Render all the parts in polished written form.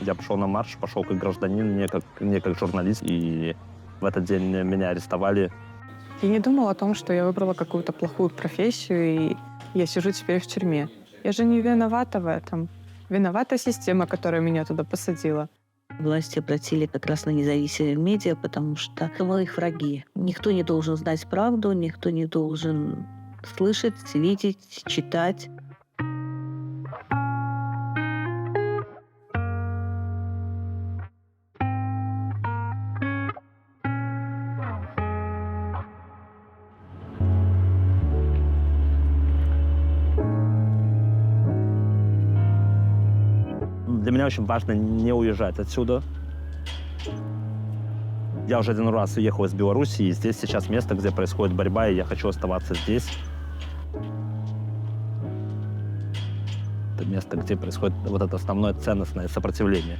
Я пошел на марш, пошел как гражданин, не как журналист. И в этот день меня арестовали. Я не думала о том, что я выбрала какую-то плохую профессию, и я сижу теперь в тюрьме. Я же не виновата в этом. Виновата система, которая меня туда посадила. Власти обратили как раз на независимые медиа, потому что мы их враги. Никто не должен знать правду, никто не должен слышать, видеть, читать. Для меня очень важно не уезжать отсюда. Я уже один раз уехал из Беларуси, и здесь сейчас место, где происходит борьба, и я хочу оставаться здесь. Это место, где происходит вот это основное ценностное сопротивление.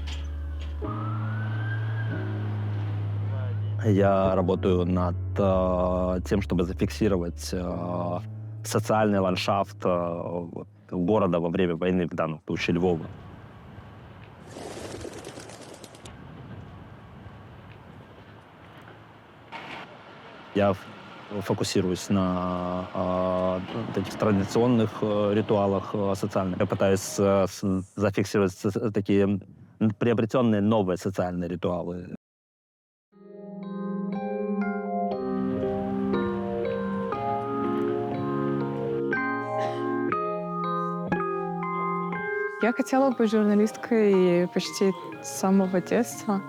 Я работаю над тем, чтобы зафиксировать социальный ландшафт города во время войны, в данном случае Львова. Я фокусируюсь на таких традиционных ритуалах социальных. Я пытаюсь зафиксировать такие приобретенные новые социальные ритуалы. Я хотела быть журналисткой почти с самого детства.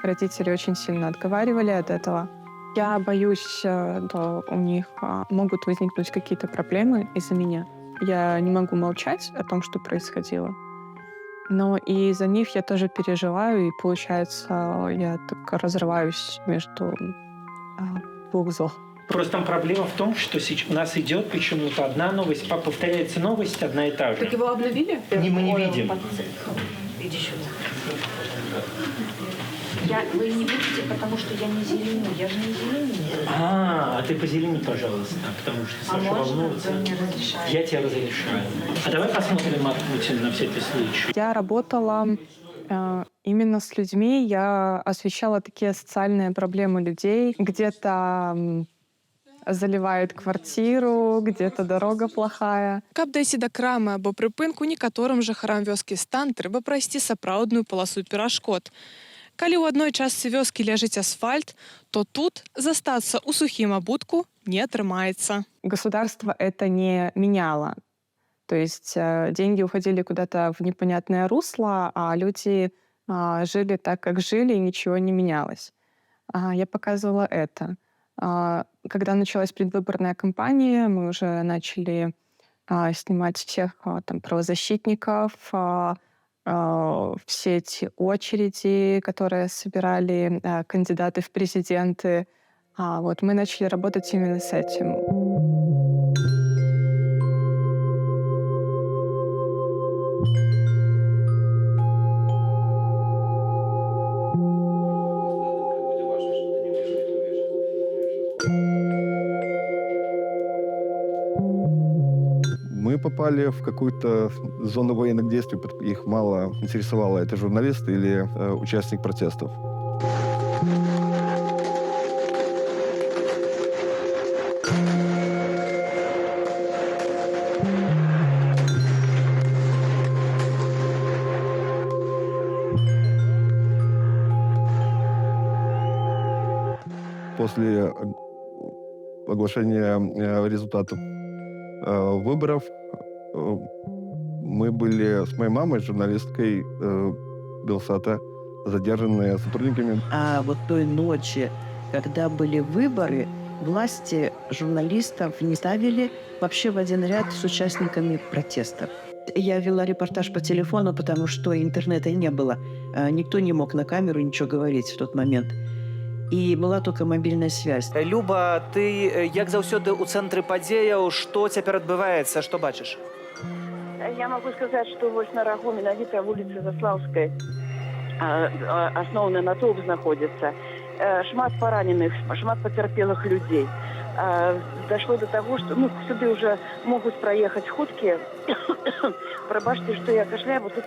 Родители очень сильно отговаривали от этого. Я боюсь, что у них могут возникнуть какие-то проблемы из-за меня. Я не могу молчать о том, что происходило. Но и из-за них я тоже переживаю, и получается, я так разрываюсь между двух зол. Просто там проблема в том, что у нас идет почему-то одна новость, повторяется новость одна и та же. Так его обновили? Мы не видим. Иди сюда. Вы не видите, потому что я не зеленю. Я же не зеленю. А ты позелени, пожалуйста, потому что Саша волнуется. Я тебе разрешаю. А давай посмотрим Путин на всякий случай. Я работала именно с людьми. Я освещала такие социальные проблемы людей. Где-то заливають квартиру, где-то дорога плохая. Каб дайсці да крамы або прыпынку, некаторым жыхарам вёскі Стан трэба прайсці сапраўдную паласу перашкод. Калі ў адной частцы вёскі ляжыць асфальт, то тут застацца ў сухім абутку не атрымаецца. Государство это не меняло. То есть деньги уходили куда-то в непонятное русло, а люди жили так, как жили, и ничего не менялось. Я показывала это. Когда началась предвыборная кампания, мы уже начали снимать всех там, правозащитников, все эти очереди, которые собирали кандидаты в президенты. Вот мы начали работать именно с этим. Мы попали в какую-то зону военных действий, их мало интересовало, это журналист или участник протестов. После оглашения результатов выборов мы были с моей мамой, журналисткой Белсата, задержанные сотрудниками. А вот той ночи, когда были выборы, власти журналистов не ставили вообще в один ряд с участниками протестов. Я вела репортаж по телефону, потому что интернета не было. Никто не мог на камеру ничего говорить в тот момент. І была только мобільная связь. Люба, ты, як заўсёды, у цэнтры падзеяў, што цяпер адбываецца, што бачыш? Я могу сказать, что вось на рагу менавіта вуліцы Заслаўскай асноўны натоўп знаходзіцца. Шмат параненых, шмат пацярпелых людзей. дошло до того, что сюда уже могут проехать худки. Пробачьте, что я кашляю, вот тут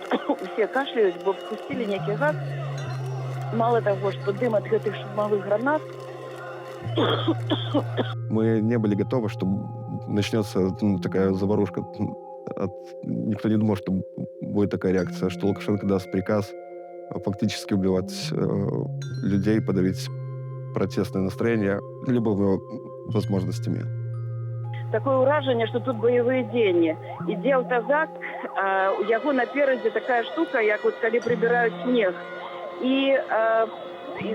все кашляют, бо пустили некий газ. Мало того, что дым от этих шумовых гранат. Мы не были готовы, что начнется такая заварушка. Никто не думал, что будет такая реакция, что Лукашенко даст приказ фактически убивать людей, подавить протестное настроение любыми возможностями. Такое уражение, что тут боевые дзеянні. Ідзе аўтазак, у яго наперадзе такая штука, як вот калі прибирают снег. И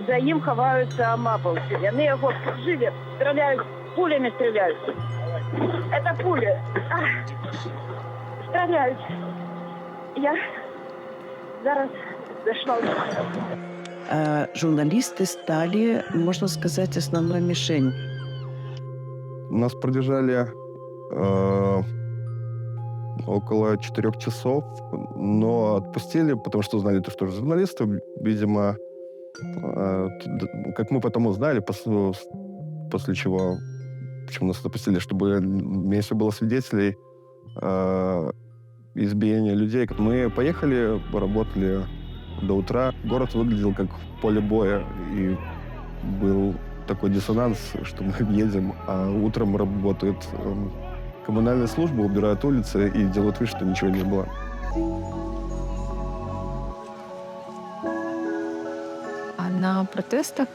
за ім хаваюцца амапаўцы. Яны яго абкружылі, стреляют, пулями стреляют. Это пули. Стреляют. Я зараз зашла. Журналисты стали, можно сказать, основной мишень. Нас продержали около 4 часов, но отпустили, потому что узнали, что журналисты, видимо, как мы потом узнали, после чего, почему нас отпустили, чтобы меньше было свидетелей избиения людей. Мы поехали, работали до утра. Город выглядел как поле боя, и был такой диссонанс, что мы едем, а утром работают коммунальные службы, убирают улицы и делают вид, что ничего не было. А на протестах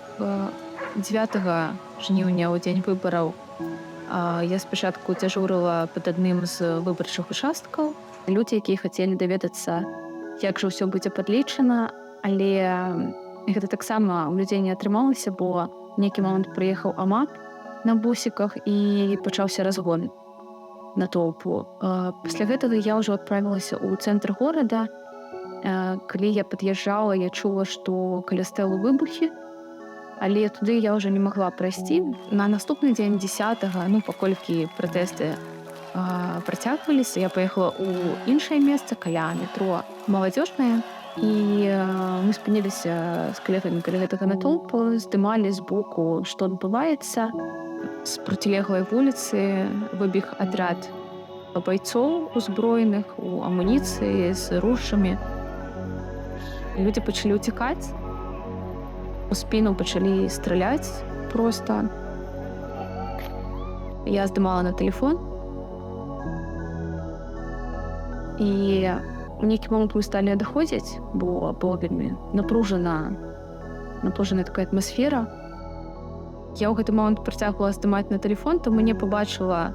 9 жніўня, у дзень выбараў, я спачатку дзяжурыла пад адным з выбарчых участкаў. Людзі, якія хацелі даведацца, як жа ўсё будзе падлічана, але гэта таксама у людзей не атрымалася, бо в нейкі момант прыехаў АМАП на бусіках і пачаўся разгон натоўпу. Пасля гэтага я ўжо адправілася ў цэнтр горада. Калі я пад'язджала, я чула, што каля стэлы выбухі, але туды я ўжо не магла прайсці. На наступны дзень 10-го, паколькі пратэсты працягваліся, я паехала ў іншае месца каля метро Маладзёжнае, і мы спыніліся з калегамі каля гэтага натоўпу, здымалі збоку, што адбываецца. З процілеглай вуліцы выбег атрад байцоў узброеных у амуніцыі з ружамі. Людзі пачалі ўцякаць, у спіну пачалі страляць проста. Я здымала на тэлефон, і у нейкі момант мы сталі адыходзіць, бо была вельмі напружаная такая атмасфера. Я ў гэты момант працягвала здымаць на тэлефон, то мне пабачыла,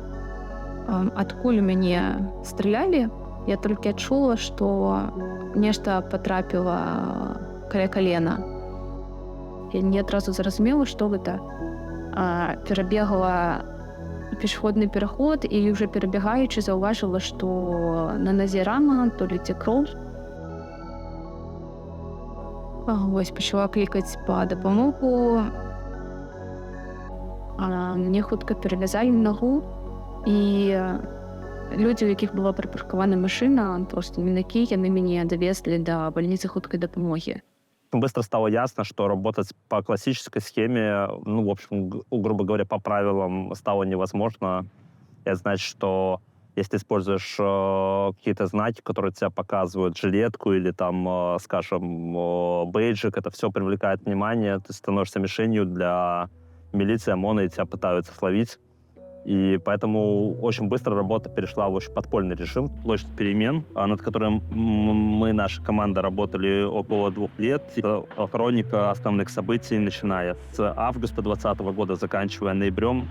адкуль у мяне стралялі. Я толькі адчула, што нешта патрапіла каля калена. Я не адразу зразумела, што гэта. Перабегла пешаходны пераход і ўжо перабегаючы заўважыла, што на назе рана, то ліце кроў. Вось пачала клікаць па дапамогу. Мне хутка перавязалі нагу, і людзі, у якіх была припаркавана машина, просто мінакі, яны мяне давезлі да больницы хуткай дапамогі. Быстро стало ясно, что работать по классической схеме, в общем, грубо говоря, по правилам стало невозможно. Это значит, что если ты используешь какие-то знаки, которые тебя показывают, жилетку или там, скажем, бейджик, это все привлекает внимание, ты становишься мишенью для милиции, ОМОНа, и тебя пытаются словить. И поэтому очень быстро работа перешла в очень подпольный режим. Площадь перемен, над которым мы, наша команда, работали около 2 лет. Хроника основных событий, начиная с августа 2020 года, заканчивая ноябрем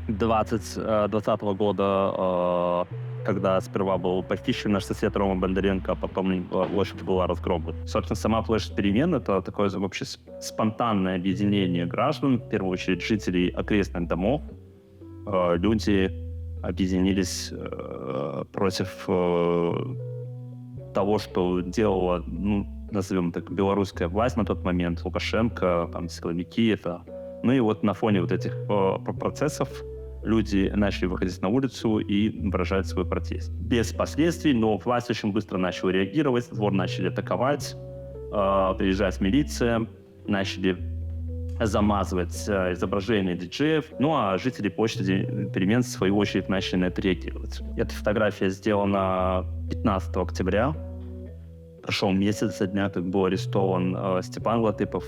2020 года, когда сперва был похищен наш сосед Рома Бондаренко, а потом площадь была разгромлена. Собственно, сама площадь перемен — это такое вообще спонтанное объединение граждан, в первую очередь жителей окрестных домов. Люди объединились против того, что делала, назовем так, белорусская власть на тот момент, Лукашенко, там, силовики. И вот на фоне вот этих процессов люди начали выходить на улицу и выражать свой протест. Без последствий, но власть очень быстро начала реагировать, двор начали атаковать, приезжать милиция, начали замазывать изображение диджеев. Ну а жители площади Перемен, в свою очередь, начали на это реагировать. Эта фотография сделана 15 октября. Прошел месяц со дня, как был арестован Степан Латыпов,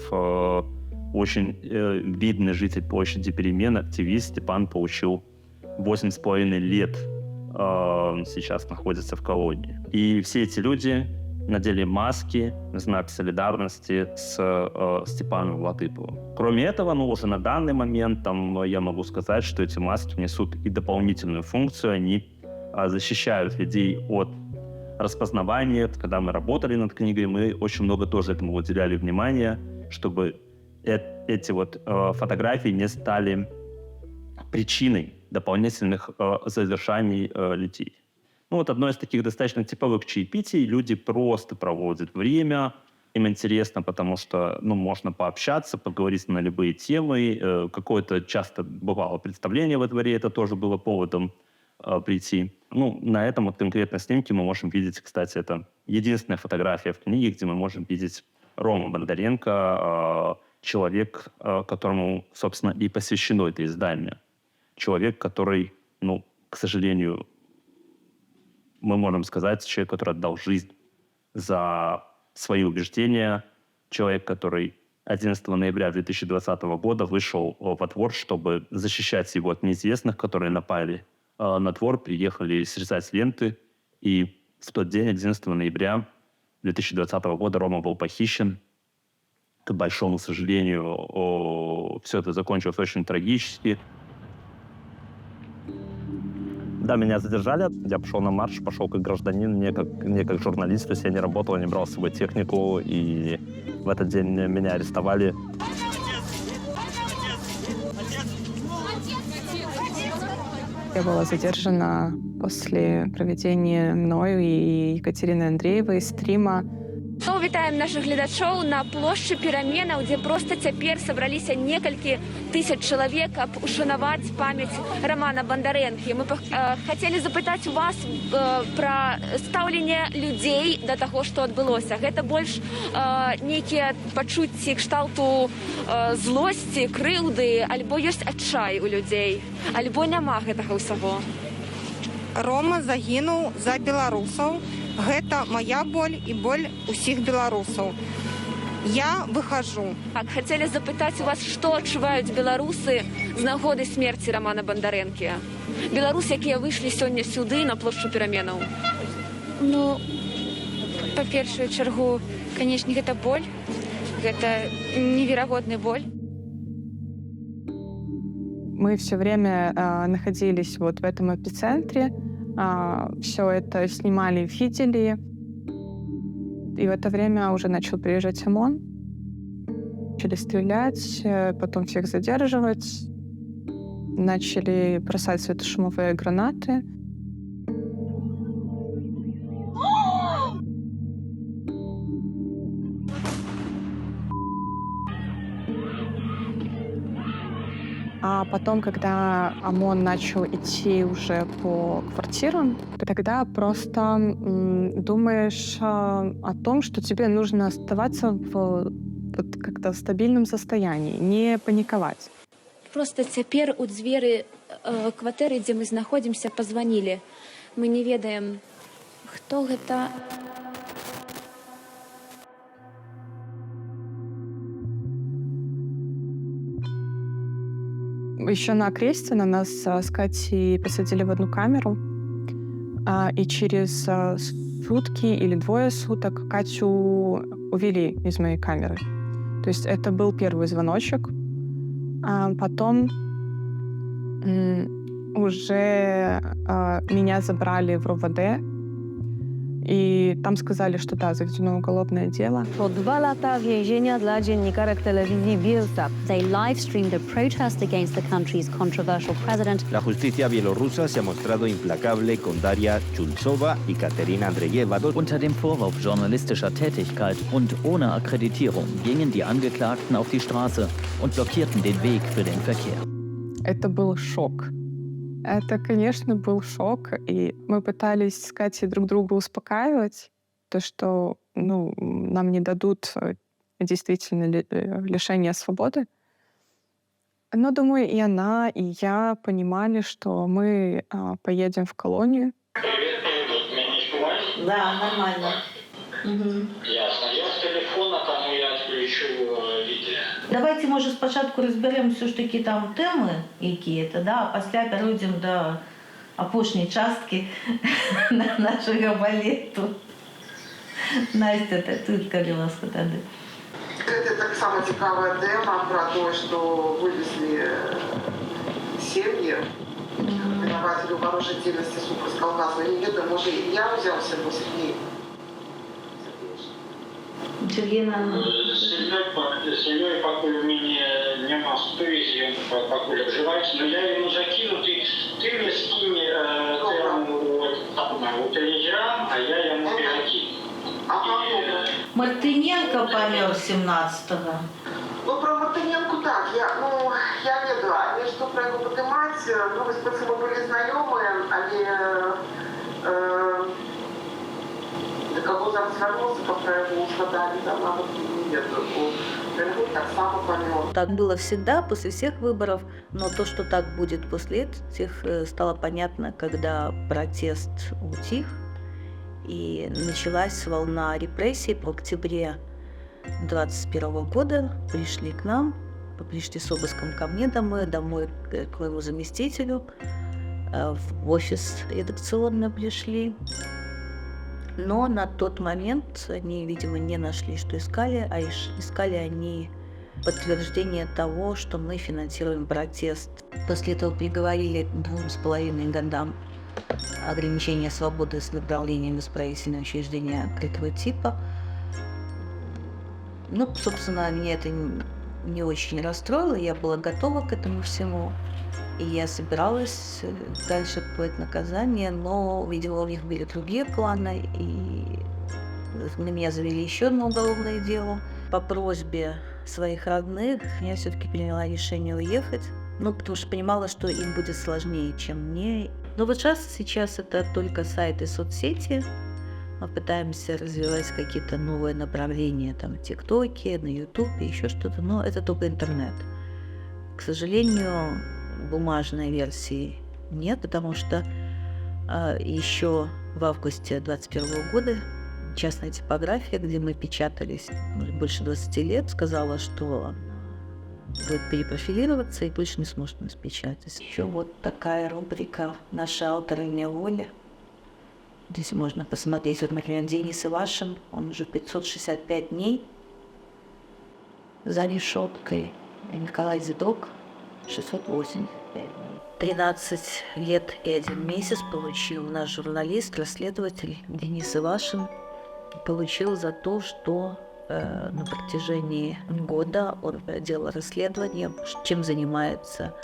очень видный житель площади Перемен, активист. Степан получил 8,5 лет, сейчас находится в колонии. И все эти люди надели маски в знак солидарности с Степаном Латыповым. Кроме этого, уже на данный момент я могу сказать, что эти маски несут и дополнительную функцию. Они защищают людей от распознавания. Когда мы работали над книгой, мы очень много тоже этому уделяли внимание, чтобы эти фотографии не стали причиной дополнительных задержаний людей. Одно из таких достаточно типовых чаепитий. Люди просто проводят время. Им интересно, потому что можно пообщаться, поговорить на любые темы. Какое-то часто бывало представление во дворе, это тоже было поводом прийти. На этом конкретном снимке мы можем видеть, кстати, это единственная фотография в книге, где мы можем видеть Рому Бондаренко, человек, которому, собственно, и посвящено это издание. Человек, который, к сожалению, мы можем сказать, человек, который отдал жизнь за свои убеждения, человек, который 11 ноября 2020 года вышел во двор, чтобы защищать его от неизвестных, которые напали на двор, приехали срезать ленты. И в тот день, 11 ноября 2020 года, Рома был похищен. К большому сожалению, все это закончилось очень трагически. Да, меня задержали, я пошел на марш, пошел как гражданин, не как журналист, то есть я не работал, не брал с собой технику, и в этот день меня арестовали. Я была задержана после проведения мною и Екатериной Андреевой стрима. Вітаем наших гледачоў на плошчы пераменаў, дзе проста цяпер сабраліся некалькі тысяч чалавек, каб ушанаваць памяць Романа Бондарэнкі. Мы хацелі запытаць у вас пра стаўленне людзей да таго, што адбылося. Гэта больш нейкія пачуцці кшталту злосці, крыўды, альбо ёсць адчай у людзей, альбо няма гэтага ўсяго. Рома загінуў за беларусаў. Гэта моя боль і боль усіх беларусаў. Я выхожу. Хацелі запытаць у вас, што адчуваюць беларусы з нагоды смерці Романа Бондарэнкі? Беларусы, якія выйшлі сёння сюды на плошчу пераменаў. Па першую чаргу, канешне, гэта боль. Гэта неверагодны боль. Мы все время находились в этом эпицентре. Все это снимали, видели. И в это время уже начал приезжать ОМОН. Начали стрелять, потом всех задерживать. Начали бросать светошумовые гранаты. А потом, когда ОМОН начал идти уже по квартирам, тогда просто думаешь о том, что тебе нужно оставаться в как-то стабильном состоянии, не паниковать. Просто цяпер у дзверы кватэры, дзе мы знаходзімся, пазванілі. Мы не ведаем, хто гэта. Еще на Крестина нас с Катей посадили в одну камеру, и через сутки или 2 суток Катю увели из моей камеры. То есть это был первый звоночек. А потом уже меня забрали в РОВД, i tam skazali, że da, заведено уголовное дело. Po 2 lata więzienia dla dziennikarek telewizji Bielsa. They live-streamed a protest against the country's controversial president. La justicia bielorrusa se ha mostrado implacable con Daria Chultsova y Katerina Andreyeva. Unter dem Vorwurf journalistischer Tätigkeit und ohne Akkreditierung gingen die Angeklagten auf die Straße und blockierten den Weg für den Verkehr. Это был шок. Это, конечно, был шок, и мы пытались с Катей друг друга успокаивать, то, что нам не дадут действительно лишения свободы. Но, думаю, и она, и я понимали, что мы поедем в колонию. Да, нормально. Ясно. Я з телефона, тому я відключу відео. Давайте, може, спочатку розберемо все ж таки там теми які-то, да, а після перейдемо до опошньої частки нашого балету. Настя, ти скажи, будь ласка, тоді. Это так само цікава тема про то, что вывезли семьи, винователи вооружительности супер с Кавказа. Я не ведаю, может, я взялся бы Сергей. Сергійна. З сім'єю поки в мене нема сувязі, він поки вживається, але я йому закину, ти мені скинь у Телеграм, а я йому перекину. Мартиненко помер 17-го. Ну, про Мартиненко так, я веду, але що про його подимати, ну, спочатку ми були знайомі, але до кого там звернувся, поки його згадали, там, навіть не веду. Так само помер. Так было всегда, после всех выборов, но то, что так будет после этих, стало понятно, когда протест утих, и началась волна репрессий. В октябре 2021 года пришли к нам, пришли с обыском ко мне домой к моему заместителю, в офис редакционно пришли. Но на тот момент они, видимо, не нашли, что искали, а искали они подтверждение того, что мы финансируем протест. После этого приговорили к 2,5 годам ограничения свободы с направлением в исправительные учреждения открытого типа. Ну, собственно, меня это не очень расстроило, я была готова к этому всему. И я собиралась дальше платить наказание, но, видимо, у них были другие планы, и на меня завели еще одно уголовное дело. По просьбе своих родных я все-таки приняла решение уехать, ну, потому что понимала, что им будет сложнее, чем мне. Но вот сейчас это только сайты, соцсети. Мы пытаемся развивать какие-то новые направления, там, в ТикТоке, на Ютубе, еще что-то, но это только интернет. К сожалению, бумажной версии нет, потому что еще в августе 2021 года частная типография, где мы печатались больше 20 лет, сказала, что будет перепрофилироваться и больше не сможет нас печатать. Еще вот такая рубрика «Наши авторы неволи». Здесь можно посмотреть, вот, например, Денис Ивашин, он уже 565 дней за решеткой. Николай Зидок 685 дней. 13 лет и 1 месяц получил наш журналист, расследователь Денис Ивашин. Получил за то, что на протяжении года он делал расследование, чем занимается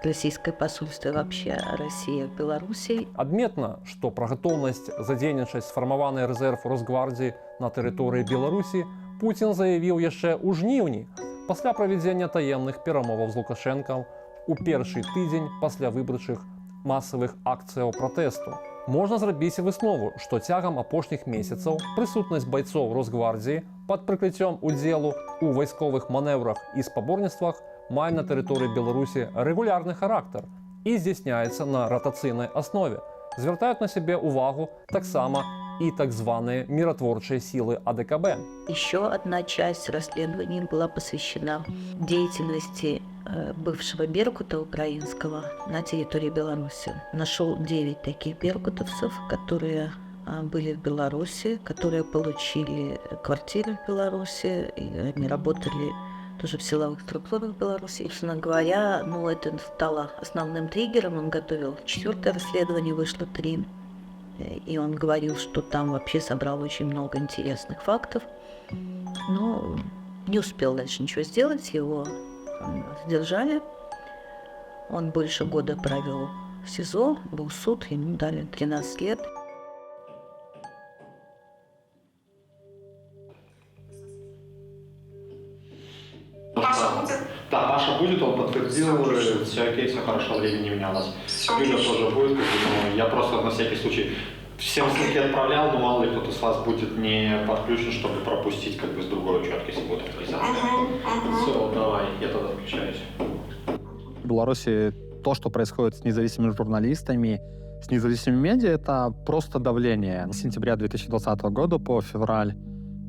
российское посольство, вообще Россия в Беларуси. Адметна, што пра гатоўнасць задзейнічаць сфармаваны рэзерв Росгвардіі на тэрыторыі Беларусі Пуцін заявіў яшчэ ў жніўні, пасля правядзення таемных перамоваў з Лукашэнкам у першы тыдзень пасля выбарчых масавых акцыяў пратэсту. Можна зрабіць выснову, што цягам апошніх месяцаў прысутнасць байцоў Росгвардіі пад прыкрыццём удзелу ў вайсковых манеўрах і спаборніцтвах мае на тэрыторыі Беларусі рэгулярны характар і здзяйсняецца на ратацыйнай аснове. Звяртаюць на сябе увагу таксама и так званые миротворчие силы АДКБ. Еще одна часть расследования была посвящена деятельности бывшего беркута украинского на территории Беларуси. Нашел 9 таких беркутовцев, которые были в Беларуси, которые получили квартиры в Беларуси, и они работали тоже в силовых структурах Беларуси. И, собственно говоря, это стало основным триггером. Он готовил 4-е расследование, вышло 3. И он говорил, что там вообще собрал очень много интересных фактов. Но не успел дальше ничего сделать, его задержали. Он больше года провел в СИЗО, был суд, ему дали 13 лет. Да, Паша будет, он подтвердил, все окей, все хорошо, времени не менялось. Юля тоже будет, но я просто на всякий случай всем ссылки отправлял, но мало ли кто-то с вас будет не подключен, чтобы пропустить с другой учетки, если будет авторизация. Все, давай, я тогда включаюсь. В Беларуси то, что происходит с независимыми журналистами, с независимыми медиа, это просто давление. С сентября 2020 года по февраль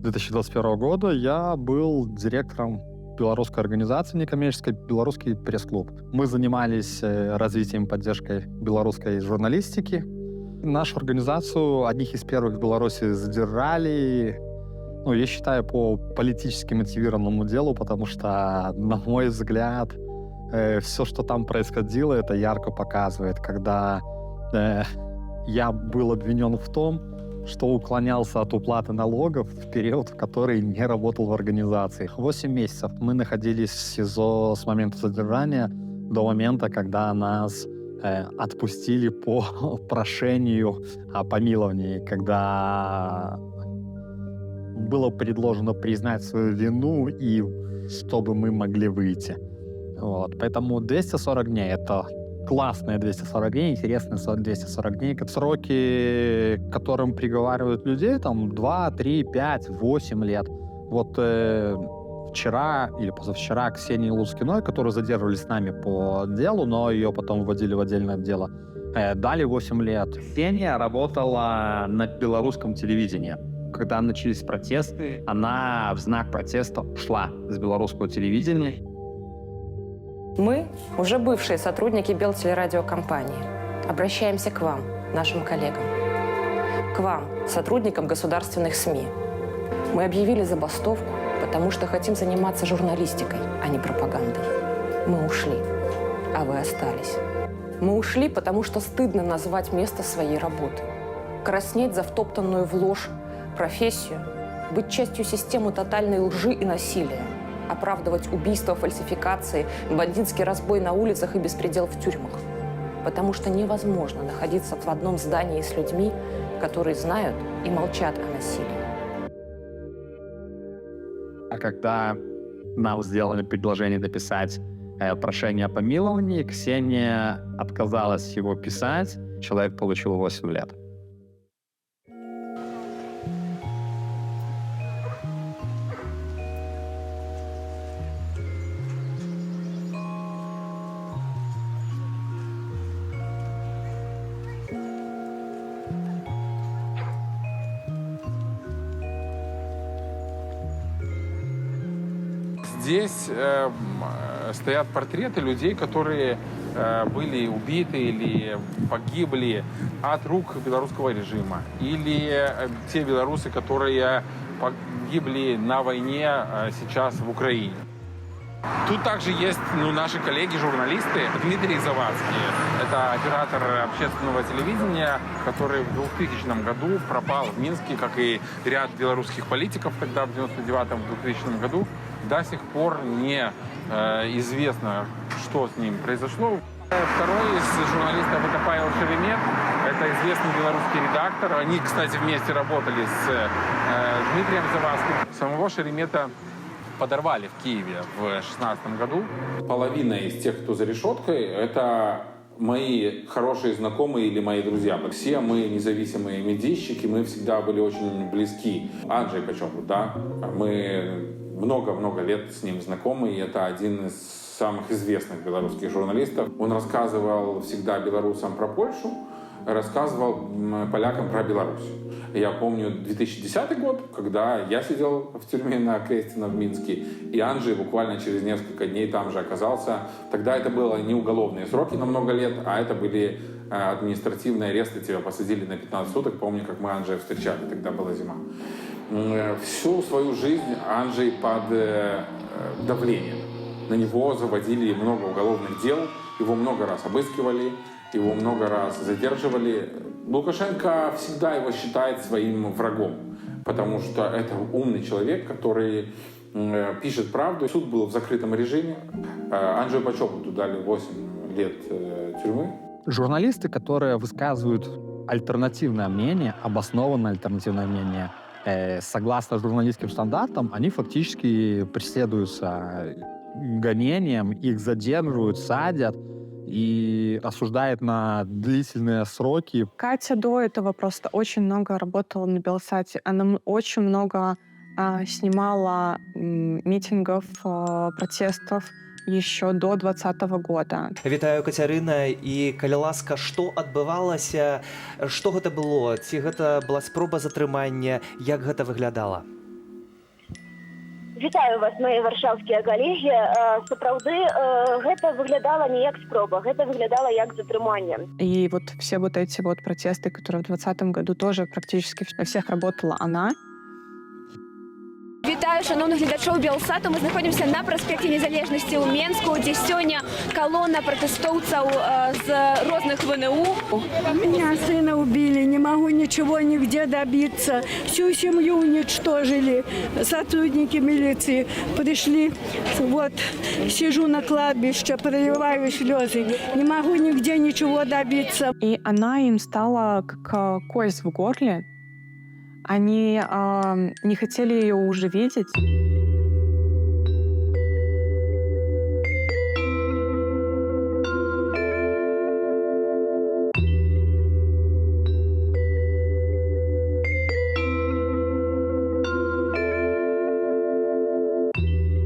2021 года я был директором белорусской организации некоммерческой «Белорусский пресс-клуб». Мы занимались развитием и поддержкой белорусской журналистики. Нашу организацию одних из первых в Беларуси задержали, я считаю, по политически мотивированному делу, потому что, на мой взгляд, все, что там происходило, это ярко показывает, когда я был обвинен в том, что уклонялся от уплаты налогов в период, в который не работал в организации. 8 месяцев мы находились в СИЗО с момента задержания до момента, когда нас отпустили по прошению о помиловании, когда было предложено признать свою вину и чтобы мы могли выйти. Поэтому 240 дней — это классные 240 дней, интересные 240 дней. Сроки, которым приговаривают людей, 2, 3, 5, 8 лет. Вчера или позавчера Ксении Лускиной, которую задерживали с нами по делу, но ее потом вводили в отдельное дело, дали 8 лет. Ксения работала на белорусском телевидении. Когда начались протесты, она в знак протеста ушла с белорусского телевидения. Мы, уже бывшие сотрудники Белтелерадиокомпании, обращаемся к вам, нашим коллегам. К вам, сотрудникам государственных СМИ. Мы объявили забастовку, потому что хотим заниматься журналистикой, а не пропагандой. Мы ушли, а вы остались. Мы ушли, потому что стыдно назвать место своей работы. Краснеть за втоптанную в ложь профессию, быть частью системы тотальной лжи и насилия, оправдывать убийства, фальсификации, бандитский разбой на улицах и беспредел в тюрьмах. Потому что невозможно находиться в одном здании с людьми, которые знают и молчат о насилии. А когда нам сделали предложение написать прошение о помиловании, Ксения отказалась его писать, человек получил 8 лет. Здесь стоят портреты людей, которые были убиты или погибли от рук белорусского режима. Или те белорусы, которые погибли на войне сейчас в Украине. Тут также есть наши коллеги-журналисты. Дмитрий Завадский. Это оператор общественного телевидения, который в 2000 году пропал в Минске, как и ряд белорусских политиков тогда, в 99-2000 году. До сих пор не известно, что с ним произошло. Второй из журналистов — это Павел Шеремет. Это известный белорусский редактор. Они, кстати, вместе работали с Дмитрием Завадским. Самого Шеремета подорвали в Киеве в 2016 году. Половина из тех, кто за решеткой, это мои хорошие знакомые или мои друзья. Все мы независимые медийщики, мы всегда были очень близки. Анджей Почёбут, да, мы много-много лет с ним знакомы, и это один из самых известных белорусских журналистов. Он рассказывал всегда белорусам про Польшу, рассказывал полякам про Беларусь. Я помню 2010 год, когда я сидел в тюрьме на Крестина в Минске, и Анджей буквально через несколько дней там же оказался. Тогда это было не уголовные сроки на много лет, а это были административные аресты, тебя посадили на 15 суток. Помню, как мы Анджея встречали, тогда была зима. Всю свою жизнь Анджей под давлением. На него заводили много уголовных дел, его много раз обыскивали, его много раз задерживали. Лукашенко всегда его считает своим врагом, потому что это умный человек, который пишет правду. Суд был в закрытом режиме. Анджею Почёбуту дали 8 лет тюрьмы. Журналисты, которые высказывают альтернативное мнение, обоснованное альтернативное мнение, согласно журналистским стандартам, они фактически преследуются гонением, их задерживают, садят и осуждают на длительные сроки. Катя до этого просто очень много работала на Белсате. Она очень много снимала митингов, протестов еще до 2020 года. Вітаю, Кацярына, і калі ласка, што адбывалася, што гэта было? Ці гэта была спроба затрымання, як гэта выглядала? Вітаю вас, мои варшаўскія калегі. Сапраўды, гэта выглядала не як спроба, гэта выглядала як затрыманне. И вот все вот эти вот протесты, которые в 2020 году тоже практически во всех работала она. Вітаю, шановных гледачоў Белсату. Мы знаходзімся на праспекце Незалежнасці ў Менску, дзе сёння калона пратэстоўцаў з розных ВНУ. Меня сына убили, не могу ничего нигде добиться. Всю семью уничтожили. Сотрудники милиции пришли. Вот, сижу на кладбище, проливаю слезы. Не могу нигде ничего добиться. И она им стала как кость в горле. Они не хотели ее уже видеть.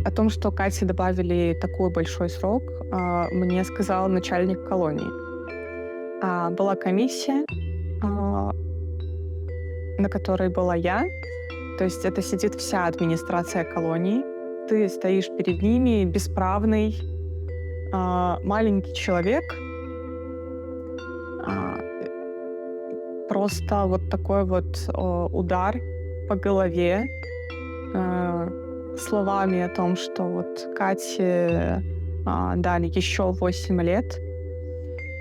О том, что Кате добавили такой большой срок, мне сказал начальник колонии. Была комиссия, на которой была я. То есть это сидит вся администрация колонии. Ты стоишь перед ними, бесправный, маленький человек. Просто вот такой вот удар по голове словами о том, что вот Кате дали еще 8 лет.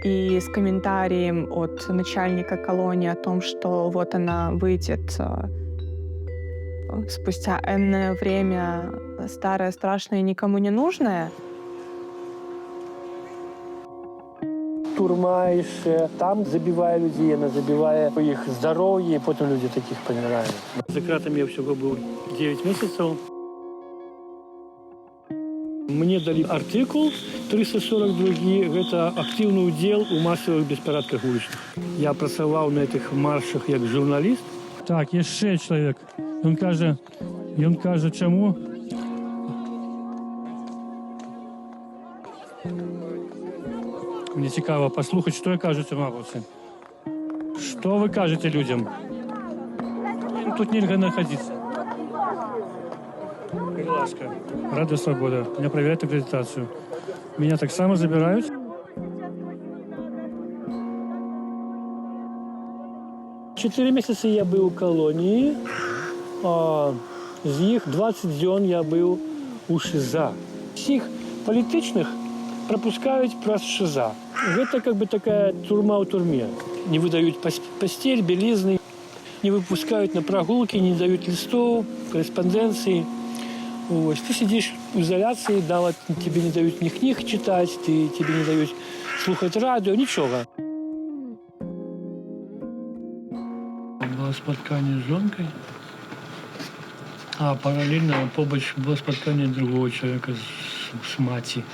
И с комментарием от начальника колонии о том, что вот она выйдет спустя энное время, старая, страшная, никому не нужная. Турма еще там забивая людей, она забивая их здоровье, и потом люди таких помирают. За кратами я всего был 9 месяцев. Мне дали артикул 342, это активный удел у массовых беспорядках уличных. Я працаваў на этих маршах як журналист. Так, еще человек. Он каже, чему? Мне цікаво послухати, що кажуть мавовці. Що ви кажете людям? Тут нельзя находиться. Будь ласка, Радио Свобода. Меня проверяют аккредитацию. Меня так само забирают. 4 месяца я был у колонии. З них 20 дней я был у ШИЗа. Всех политичных пропускают праз ШИЗа. Это как бы такая турма у турме. Не выдают постель, белизны, не выпускают на прогулки, не дают листов, корреспонденции. Вот. Ты сидишь в изоляции, тебе не дают ни книг читать, тебе не дают слухать радио, ничего. Было споткание с жонкой, а параллельно побач было споткание другого человека с мати.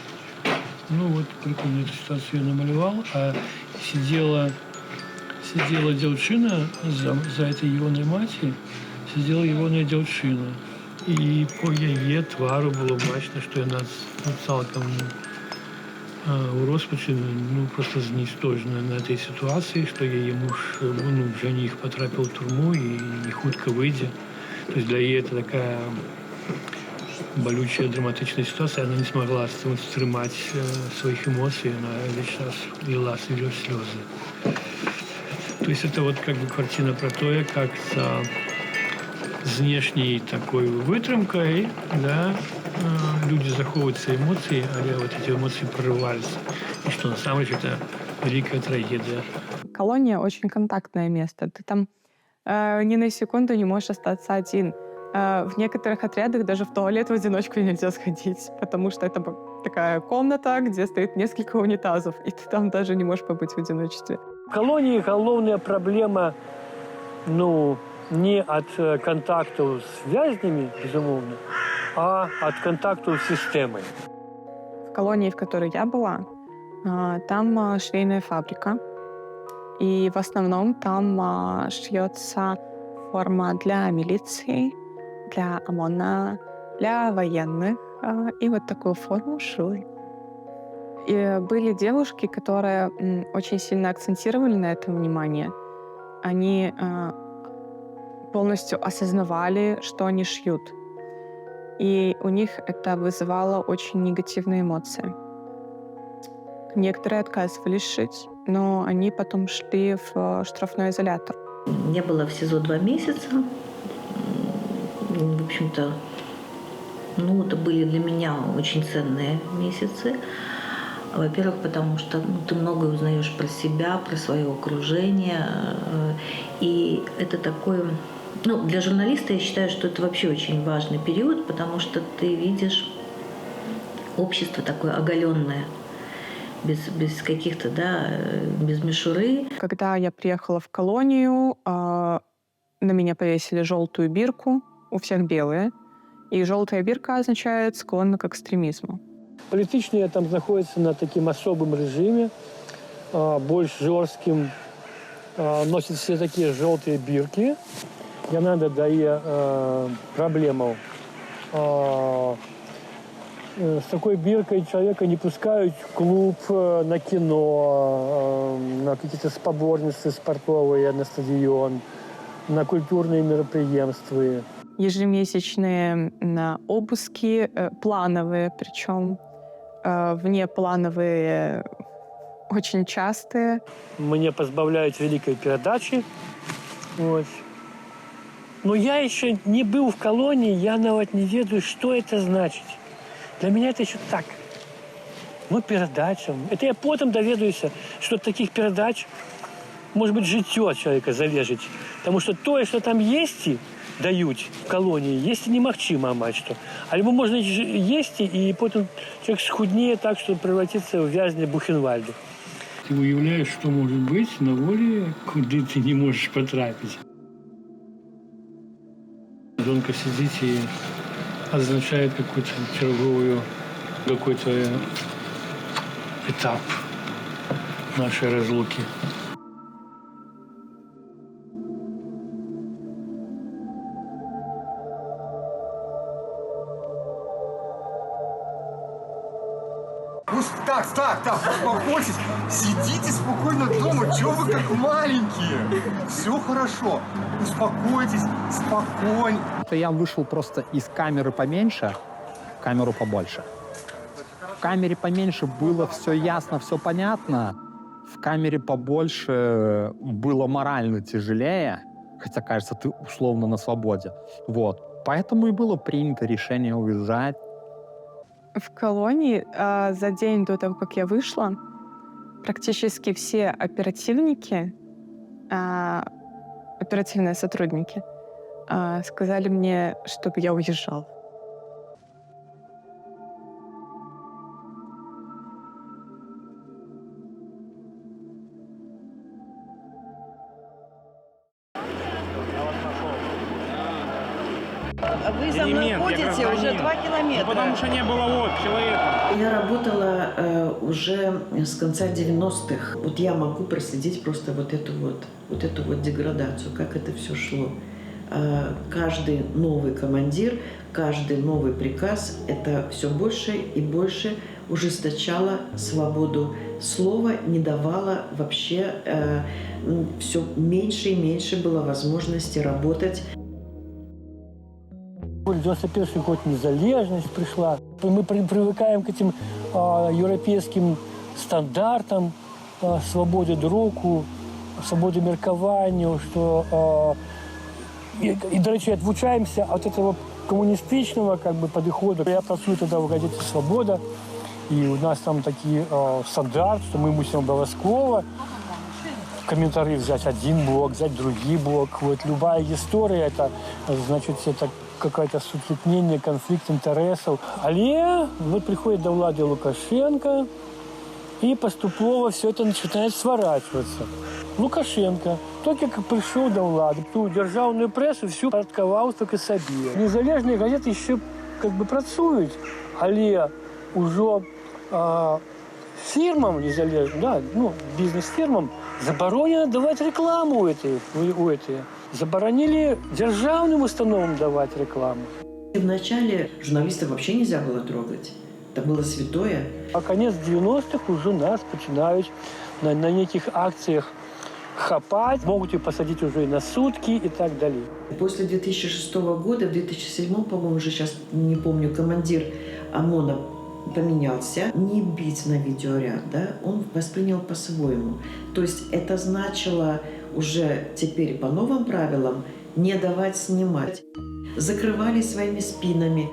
Ну вот, прикольно эту ситуацию я намалевал, а сидела девчина за этой егоной маті, сидела егоная девчина. І по її твару було бачно, що вона цілком у розпачі, просто зністожена на цій ситуації, що її муж, жених потрапив в тюрму і не хутко вийде. Тобто для її це така болючая, драматичная ситуация, она не смогла стримать своих эмоций, она весь час лила слезы. То есть это вот как бы картина про то, как за внешней такой вытримкой, да, люди заховывают свои эмоции, а вот эти эмоции прорываются. И что на самом деле это великая трагедия. Колония очень контактное место. Ты там ни на секунду не можешь остаться один. В некоторых отрядах даже в туалет в одиночку нельзя сходить, потому что это такая комната, где стоит несколько унитазов, и ты там даже не можешь побыть в одиночестве. В колонии головная проблема, не от контактов с вязнями, безумовно, а от контактов с системой. В колонии, в которой я была, там швейная фабрика, и в основном там шьется форма для милиции, для ОМОНа, для военных. И вот такую форму шили И были девушки, которые очень сильно акцентировали на этом внимание. Они полностью осознавали, что они шьют. И у них это вызывало очень негативные эмоции. Некоторые отказывались шить, но они потом шли в штрафной изолятор. Я была в СИЗО 2 месяца. В общем-то, это были для меня очень ценные месяцы. Во-первых, потому что ты многое узнаешь про себя, про свое окружение. И это такой... для журналиста я считаю, что это вообще очень важный период, потому что ты видишь общество такое оголенное, без каких-то, без мишуры. Когда я приехала в колонию, на меня повесили желтую бирку, у всех белые. И желтая бирка означает склонна к экстремизму. Политичные там находятся на таким особом режиме, больше жестким, носят все такие желтые бирки. Канада дає проблему. С такой биркой человека не пускают в клуб, на кино, на какие-то споборницы спортовые, на стадион, на культурные мероприятия. Ежемесячные обыски, плановые, причем внеплановые очень частые. Меня позбавляют великой передачи. Вот. Но я еще не был в колонии, я навіть не ведаю, что это значит. Для меня это еще так. Передача. Это я потом доведаюся, что таких передач, может быть, життя человека залежить. Потому что то, что там есть, дають в колонии, есть немагчимо мать что. Альбо можно есть, и потом человек схуднее так, что превратится в вязня Бухенвальда. Ты уявляешь, что может быть на воле, куда ты не можешь потрапить. Жонка сидит и означает какую-то черговую, какой-то этап нашей разлуки. Так, успокойтесь. Сидите спокойно дома. Чего вы как маленькие? Все хорошо. Успокойтесь, спокойно. Я вышел просто из камеры поменьше в камеру побольше. В камере поменьше было все ясно, все понятно. В камере побольше было морально тяжелее, хотя, кажется, ты условно на свободе. Вот. Поэтому и было принято решение уезжать. В колонии за день до того, как я вышла, практически все оперативники, оперативные сотрудники, сказали мне, чтобы я уезжал. Вы за мной ходите уже 2 километра. Потому что не было человека. Я работала уже с конца 90-х. Вот я могу проследить просто вот эту деградацию, как это все шло. Каждый новый командир, каждый новый приказ, это все больше и больше ужесточало свободу слова, не давало вообще, все меньше и меньше было возможности работать. 91 год незалежность пришла. Мы привыкаем к этим европейским стандартам, свободе друку, свободе меркаванню, что и, до речі, відвучаємося від цього комуністичного підходу. Я працюю тоді в газеті «Свобода», і у нас там такий стандарт, що ми мусимо обов'язково в комментарии взять один блок, взять другой блок. Вот любая история, это, значит, это какое-то суцветнение, конфликт интересов. Але вот приходит до влади Лукашенко, и поступово все это начинает сворачиваться. Лукашенко, только как пришел до влади, ту державную прессу всю порядковал только себе. Незалежные газеты еще как бы працують, але уже фирмам незалежным, бизнес-фирмам заборонено давать рекламу у этой. Заборонили державным установам давать рекламу. Вначале журналистов вообще нельзя было трогать. Это было святое. А конец 90-х уже нас начинают на неких акциях хапать, могут и посадить уже и на сутки и так далее. После 2006 года, в 2007, по-моему, уже сейчас не помню, командир ОМОНа поменялся. Не бить на видеоряд, да, он воспринял по-своему. То есть это значило уже теперь по новым правилам не давать снимать. Закрывали своими спинами.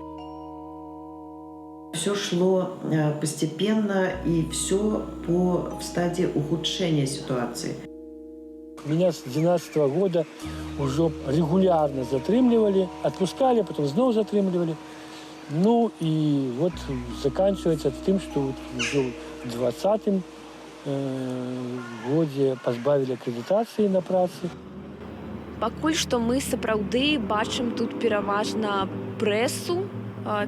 Все шло постепенно и все в стадии ухудшения ситуации. Меня с 2012 года уже регулярно затрымливали, отпускали, потом снова затрымливали. Ну и вот заканчивается тем, что вот уже в 2020 году позбавили аккредитации на працу. Пакуль што мы сапраўды бачым тут пераважна прэсу,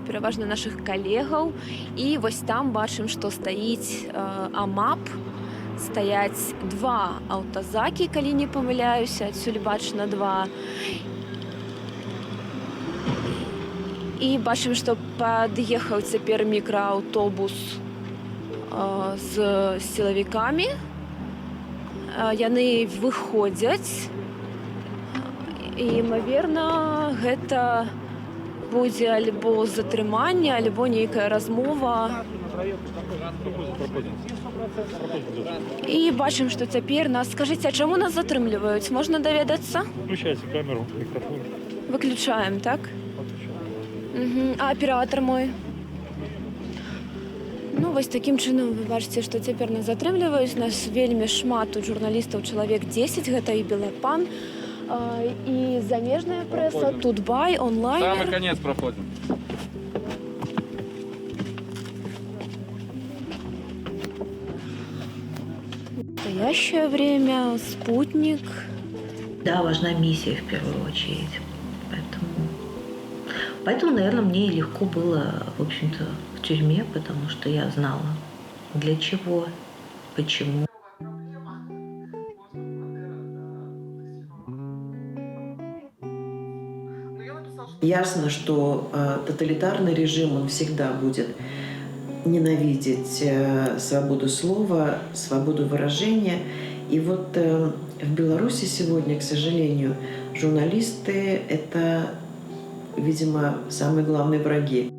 пераважна нашых калегаў, і вось там бачым, што стаіць АМАП, стаяць два аўтазакі, калі не памыляюся, адсюль бачна два. І бачым, што пад'ехаў цяпер мікрааўтобус з сілавікамі. Яны выходзяць. І, імаверна, гэта будзе альбо затрыманне, альбо нейкая размова. І бачым, што цяпер нас... Скажыце, а чаму нас затрымліваюць? Можна даведацца? Выключайце камеру, мікрафон. Выключаем, так? А аператор мой? Ну, вось такім чынам вы бачыце, што цяпер нас затрымліваюць. Нас вельмі шмат тут журналістаў, чалавек 10, гэта і Белапан, і замежная прэса, Тутбай, онлайн. Самый конец проходим. Настоящее время, спутник. Да, важна миссия в первую очередь. Поэтому, наверное, мне и легко было, в общем-то, в тюрьме, потому что я знала, для чего, почему. Ясно, что тоталитарный режим, он всегда будет ненавидеть свободу слова, свободу выражения. И вот в Беларуси сегодня, к сожалению, журналисты — это, видимо, самые главные враги.